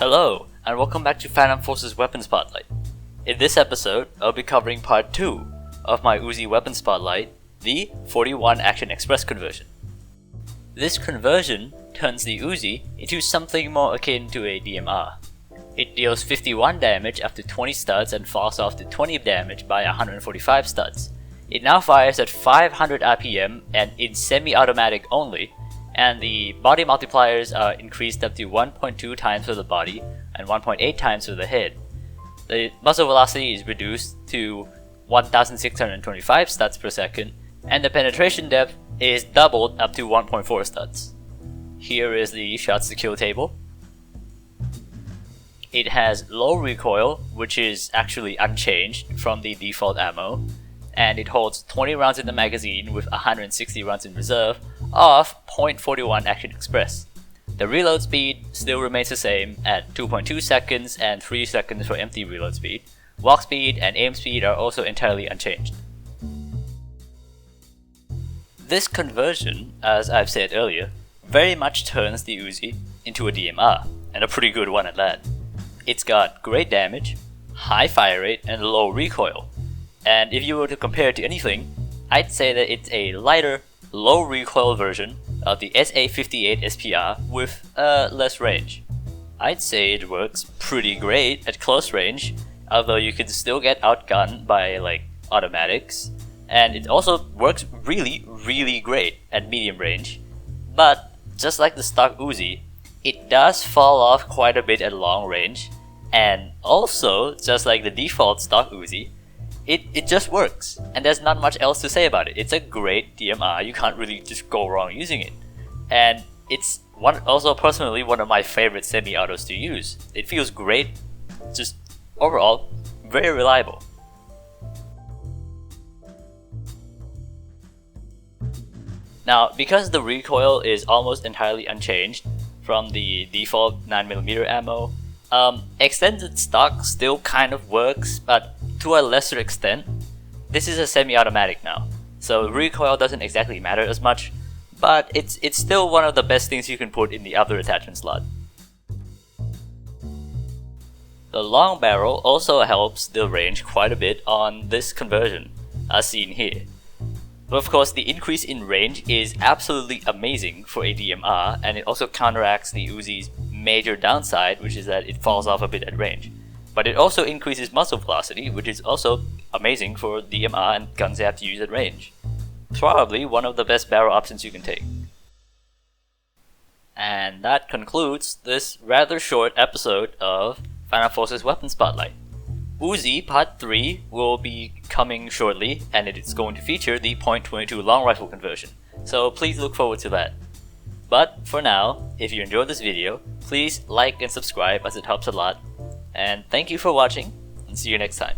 Hello, and welcome back to Phantom Force's Weapon Spotlight. In this episode, I'll be covering part 2 of my Uzi Weapon Spotlight, the 41 Action Express conversion. This conversion turns the Uzi into something more akin to a DMR. It deals 51 damage after 20 studs and falls off to 20 damage by 145 studs. It now fires at 500 RPM and in semi-automatic only, and the body multipliers are increased up to 1.2 times for the body and 1.8 times for the head. The muzzle velocity is reduced to 1625 studs per second, and the penetration depth is doubled up to 1.4 studs. Here is the shots to kill table. It has low recoil, which is actually unchanged from the default ammo, and it holds 20 rounds in the magazine with 160 rounds in reserve of .41 Action Express. The reload speed still remains the same at 2.2 seconds and 3 seconds for empty reload speed. Walk speed and aim speed are also entirely unchanged. This conversion, as I've said earlier, very much turns the Uzi into a DMR, and a pretty good one at that. It's got great damage, high fire rate, and low recoil. And if you were to compare it to anything, I'd say that it's a lighter, low recoil version of the SA58 SPR with less range. I'd say it works pretty great at close range, although you can still get outgunned by automatics, and it also works really great at medium range. But just like the stock Uzi, it does fall off quite a bit at long range, and also just like the default stock Uzi, it just works, and there's not much else to say about it. It's a great DMR, you can't really just go wrong using it. And it's also personally one of my favorite semi-autos to use. It feels great, just overall, very reliable. Now, because the recoil is almost entirely unchanged from the default 9mm ammo, extended stock still kind of works, but to a lesser extent. This is a semi-automatic now, so recoil doesn't exactly matter as much, but it's still one of the best things you can put in the other attachment slot. The long barrel also helps the range quite a bit on this conversion, as seen here. But of course, the increase in range is absolutely amazing for a DMR, and it also counteracts the Uzi's major downside, which is that it falls off a bit at range. But it also increases muzzle velocity, which is also amazing for DMR and guns you have to use at range. Probably one of the best barrel options you can take. And that concludes this rather short episode of Phantom Force's Weapon Spotlight. Uzi Part 3 will be coming shortly, and it is going to feature the .22 long rifle conversion, so please look forward to that. But for now, if you enjoyed this video, please like and subscribe as it helps a lot. And thank you for watching, and see you next time.